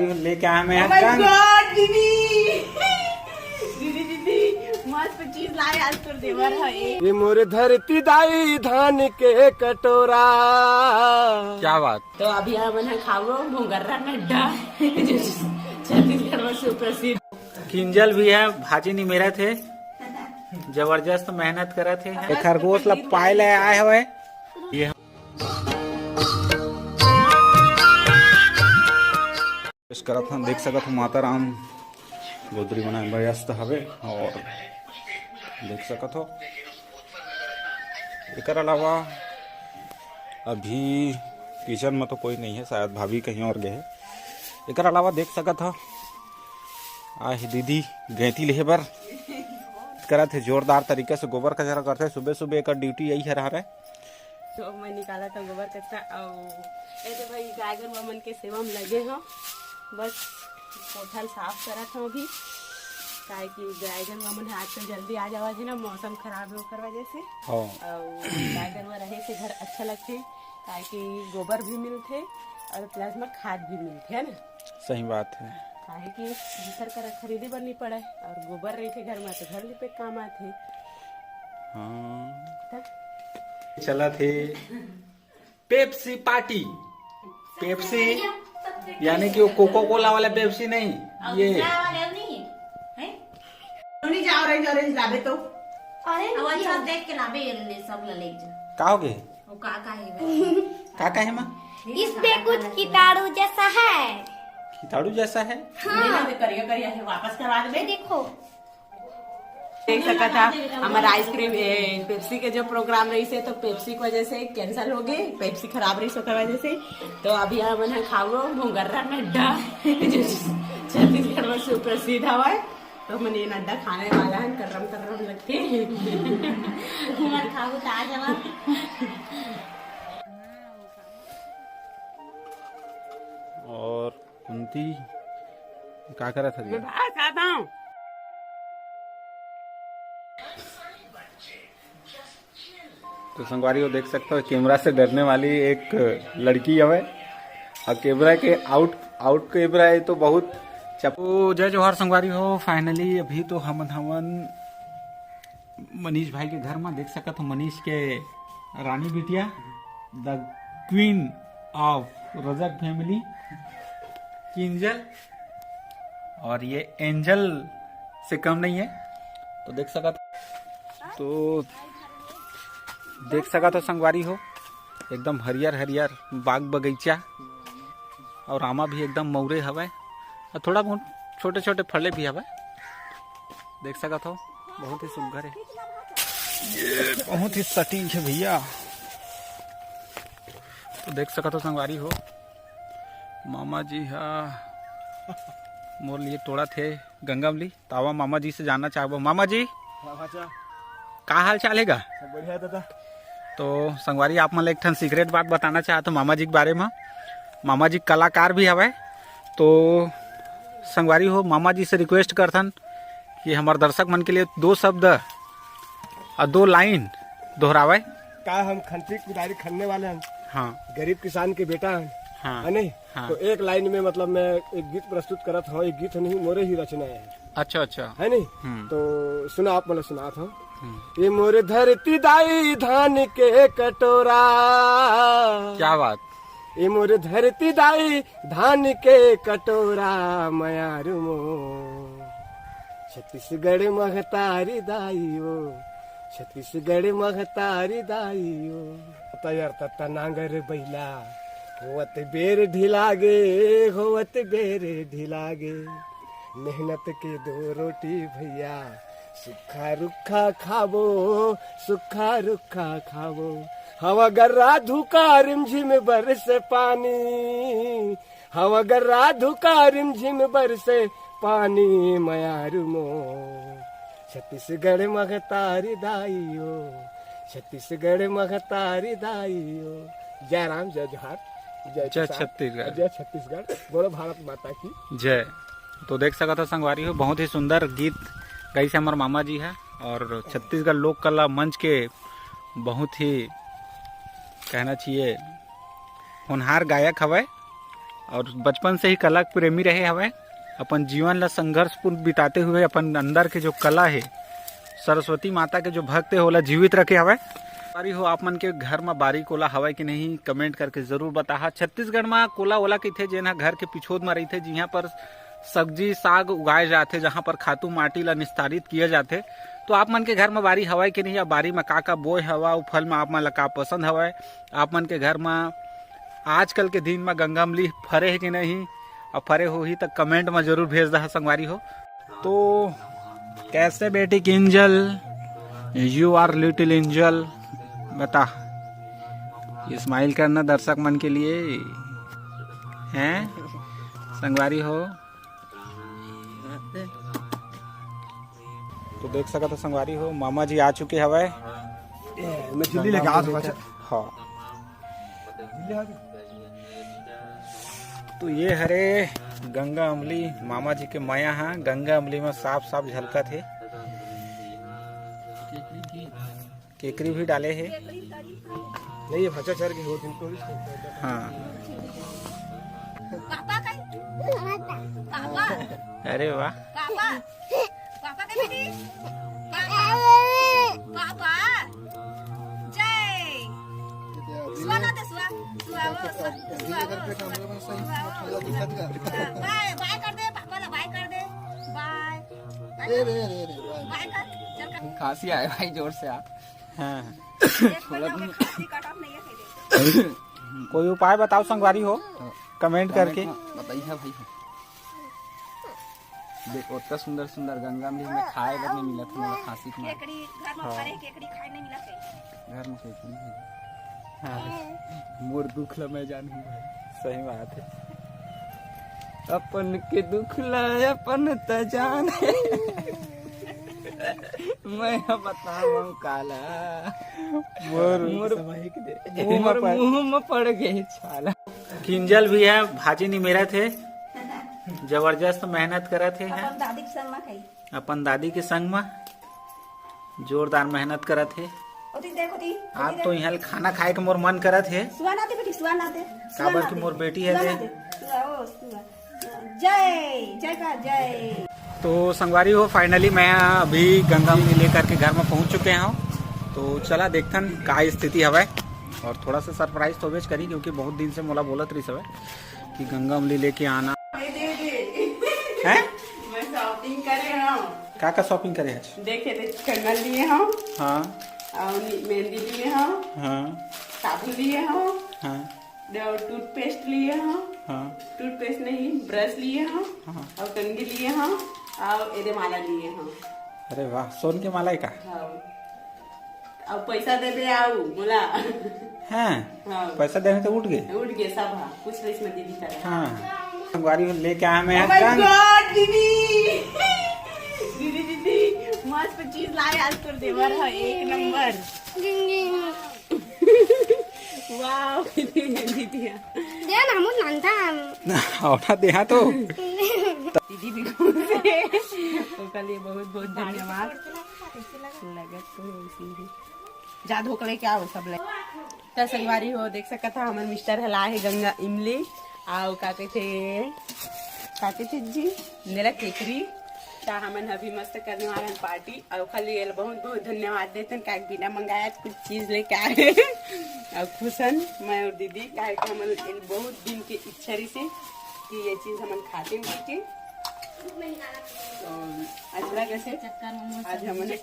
लेके आया मैं दीदी मस्त चीज लाए आज तो देवर है। ये मोरे धरती दाई धान के कटोरा। क्या बात। तो अभी हम खाओ मुंगर्रा नड्डा छत्तीसगढ़ में सुप्रसिद्ध। किंजल भी है, भाजी नहीं मेरा थे, जबरदस्त मेहनत करे थे। एक खरगोश ला पाए ले आए हुए ये करत हम देख सकत हम माता राम गोदरी बनाए व्यस्त हवे और देख सकत हो। एक अलावा अभी किचन में तो कोई नहीं है, शायद भाभी कहीं और गए। एक अलावा देख सकत हो आज दीदी गैती लेहे बर करा थे जोरदार तरीके से गोबर कचरा करते। सुबह सुबह एक ड्यूटी यही है रहा है। तो मैं निकाला था गोबर कचरा और ऐसे भाई गाय गरु मन के सेवा में लगे हो। बस कोठल साफ करा था अभी, काहे कि गाय गरु मन आजकल जल्दी आ जावा है ना, मौसम खराब है ओकर वजह से। और गाय गरु रहे से घर अच्छा लगते, काहे कि गोबर भी मिलते और प्लस में खाद भी मिलते है ना। सही बात है, काहे कि दूसर कर खरीदे बर नहीं पड़े और गोबर रहे थे घर में तो घर लिपे काम आते। हाँ चला थे पेप्सी पार्टी। पेप्सी यानी कि वो कोको कोला वाला पेप्सी नहीं, ये नहीं जा रहे लाबे तो अरे वो सब देख के लाबे ले सब ले जा। का हो गए वो का है माँ? इसमें कुछ कीटाणु जैसा है। कीटाणु जैसा है? हाँ। करिया है वापस करवा दे। देखो देख सका था हमारा आइसक्रीम पेप्सी के जो प्रोग्राम रही से, तो पेप्सी की वजह से कैंसिल हो गई, पेप्सी खराब रही उसकी वजह से। तो अभी हम खाओ मुंगर्रा नड्डा जो छत्तीसगढ़ में सुप्रसिद्ध हवा। तो मैंने ये नड्डा खाने वाला है, कर्रम कर्रम लगते खाओ ताजा। और कुंती क्या करा था? मैं भात खाता हूँ। तो संगवारी को देख सकते हो कैमरा से डरने वाली एक लड़की है और कैमरा के आउट कैमरा है तो बहुत चपो। जय जोहार संगवारी हो। फाइनली अभी तो हमन मनीष भाई के घर में देख सकत हो। मनीष के रानी बिटिया the queen of Rajak family Kinjal, और ये एंजल से कम नहीं है। तो देख सकत हो संगवारी हो एकदम हरियर हरियर बाग बगीचा और आमा भी एकदम मौरे हवे और थोड़ा बहुत छोटे छोटे फले भी हवे। देख सकत हो बहुत ही सुघर है, ये बहुत ही सटीक है भैया। तो देख सकत हो संगवारी हो मामा जी मोर लिए तोड़ा थे गंगामली तावा। मामा जी से जानना चाहबो। मामा जी का हाल चाल है? बढ़िया दादा। तो संगवारी आप मन एक ठन सीक्रेट बात बताना चाहते हो मामा जी के बारे में। मामा जी कलाकार भी हवे। तो संगवारी हो मामा जी से रिक्वेस्ट करथन कि हमारे दर्शक मन के लिए 2 शब्द और 2 लाइन दोहरावे। का हम खंती कुदारी खनने वाले हैं। हाँ गरीब किसान के बेटा हैं। हाँ है नहीं? हाँ। तो एक लाइन में मतलब मैं एक गीत प्रस्तुत करत हूँ। एक गीत नहीं मोरे ही रचना है। अच्छा है नहीं? हम्म। तो सुना आप मतलब सुना था। ये मोरे धरती दाई धान के कटोरा। क्या बात। ये मोरे धरती दाई धान के कटोरा मयारू मो छत्तीसगढ़ महतारी दाइयो, छत्तीसगढ़ महतारी दाइयो। तैयार तत्ता नांगर बैला होवत बेर ढिलागे, होवत बेर ढिलागे। मेहनत के 2 रोटी भैया सुखा रुखा खाबो, सुखा रुखा खाबो। हवा गर्रा धुका रिमझिम बरस पानी, हवा गर्रा धुका रिमझिम बरस पानी मयारू मो छत्तीसगढ़ महतारी दाइयो, छत्तीसगढ़ महतारी दाइयो। जय राम, जय जोहार, जय छत्तीसगढ़, जय छत्तीसगढ़, बोलो भारत माता की जय। तो देख सकते हो संगवारी हो बहुत ही सुंदर गीत गई से हमारे मामा जी है और छत्तीसगढ़ लोक कला मंच के बहुत ही कहना चाहिए होनहार गायक हवे और बचपन से ही कला के प्रेमी रहे हवे। अपन जीवन ला संघर्षपूर्ण बिताते हुए अपन अंदर के जो कला है, सरस्वती माता के जो भक्त है ओला जीवित रखे हवे। बारी हो आप मन के घर में बारी कोला हवे कि नहीं, कमेंट करके जरूर बताहा। छत्तीसगढ़ में कोला ओला कहिथे जेन ह घर के पिछोद में रहिथे, जिहाँ पर सब्जी साग उगाए जाते, जहाँ पर खातू माटी ला निस्तारित किए जाते। तो आप मन के घर में बारी हवाई कि नहीं, या बारी में का बोए हवा, फल में आप मन ला का पसंद हवाए। आप मन के घर में आजकल के दिन में गंगामली फरे है कि नहीं, और फरे हो ही तो कमेंट में जरूर भेज दहा संगवारी हो। तो कैसे बेटी Kinjal, you are little angel, बता स्माइल करना दर्शक मन के लिए हैं संगवारी हो। तो देख सका तो संगवारी हो मामा जी आ चुके हवे। मैं दिल्ली लेके आ दूंगा। हाँ तो ये हरे गंगा अमली मामा जी के माया है। गंगा अमली में साफ साफ झलका थे, केकरी भी डाले है। नहीं ये भचा चर के हो दिन तो हाँ अरे वाह पापा के बेटी पापा जय सुआ ना दे सुआ बाय बाय कर दे पापा ला बाय कर दे बाय बाय कर चल खांसी आए भाई जोर से आप। हाँ खांसी कट ऑफ नहीं है। कोई उपाय बताओ संगवारी हो कमेंट करके बताइए भाई। देख उतना सुंदर सुंदर गंगा में खाए बर नहीं मिला था मेरा खांसी के मारे। केकड़ी घर में फरे केकड़ी खाए नहीं मिला थे। घर में केकड़ी है। हाँ मोर दुख ला मैं जानू भाई। सही बात है। अपन के दुख ला अपन त जाने मैं बताऊं काला मोर मुंह में पड़ गए छाला। किंजल भी है, भाजी नहीं मेरा थे, जबरदस्त मेहनत करे थे हैं। अपन दादी के संग में खाई अपन दादी के संग में जोरदार मेहनत करे थे। ओती देखो ती आप तो यहाँ खाना खाए के मोर मन करत है। सुआ ना दे बेटी सुआ ना दे काबर की मोर बेटी है दे। सुआ ओ सुआ जय जय का जय। तो संगवारी हो फाइनली मैं अभी गंगा में लेकर के घर में पहुंच चुके हैं। तो चला देखथन का स्थिति हवे, और थोड़ा सा सरप्राइज तो वेज करी क्योंकि बहुत दिन से मोला बोलत रही सब कि गंगा अमली लेके आना है। मैं शॉपिंग करे हूँ। का शॉपिंग करे आज? देखे कंगन लिए हूँ हाँ और मेहंदी लिए हूँ, हाँ साबुन लिए हूँ, हाँ टूथपेस्ट लिए हूँ, हाँ टूथपेस्ट नहीं ब्रश लिए हूँ, हाँ। और कंघी लिए हूँ और एदे माला लिए हूँ। अरे वाह सोन के माला का। हाँ और पैसा दे दे आओ बोला। हाँ हाँ पैसा देने तो उठ गए। उठ गए सब। हाँ पूछ रही इसमें दीदी तरह। हाँ संगवारी लेके आया मैं Oh my गंगा। God, दीदी दीदी दीदी मस्त चीज लाए आज तो देवर है एक नंबर। वाह दीदी औटा देहा तो दीदी भी खुश है। उसका लिए बहुत बहुत धन्यवाद। लगत तो है इसी भी जा धोकले क्या हो सब ले। तो संगवारी हो देख सकता था हमारे मिस्टर हला है गंगा इमली आओ का कहते थे जी मेरा केकरी ता हमन अभी मस्त करने वाला पार्टी और खाली बहुत बहुत धन्यवाद देते हैं बिना मंगाया कुछ चीज लेके आए और खुशन मैं और दीदी का हमन बहुत दिन के इच्छा रही से कि ये चीज हमन खाते हैं के तो कैसे आज हमने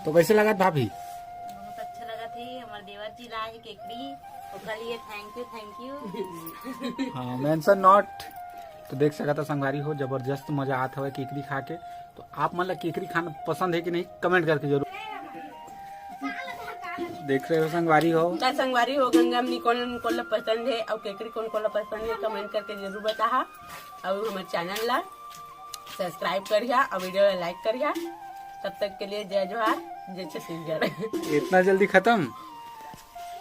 तो कैसे लगा भाभी? बहुत अच्छा लगा थी। हमारे देवर जी लाए केकड़ी उसका लिए थैंक यू। हाँ मेंशन नॉट। तो देख सका था संगवारी हो जबरदस्त मजा आता है केकरी खा के। तो आप मतलब केकरी खाना पसंद है कि नहीं कमेंट करके जरूर। देख रहे हो संगवारी हो का संगवारी हो गंगा में कौन कौन पसंद है और केकरी कौन कौन पसंद है कमेंट करके जरूर बताहा। और हमारे चैनल ला सब्सक्राइब करिया और वीडियो ला लाइक करिया। तब तक के लिए जय जोहार जय छत्तीसगढ़। इतना जल्दी खत्म?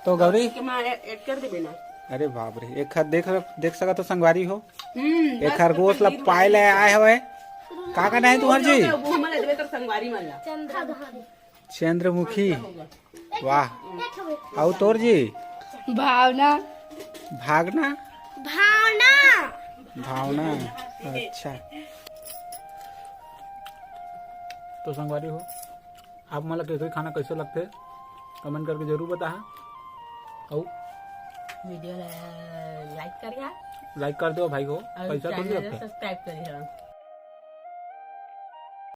तो गौरी ऐड कर दे ना। अरे बाप रे एक देख सका तो संगवारी हो एक बस खरगोश ला पाए ले आए हवे का करना है तुम्हार जी? वो हमारे देवे तो संगवारी वाला चंद्रमुखी वाह। और तोर जी भावना भागना भावना भावना अच्छा। तो संगवारी हो आप मला केकड़ी खाना कैसे लगते कमेंट करके जरूर बता। और वीडियो लाइक करिए लाइक कर दो भाई को, और पैसा थोड़ी चैनल लगता है। सब्सक्राइब करिए।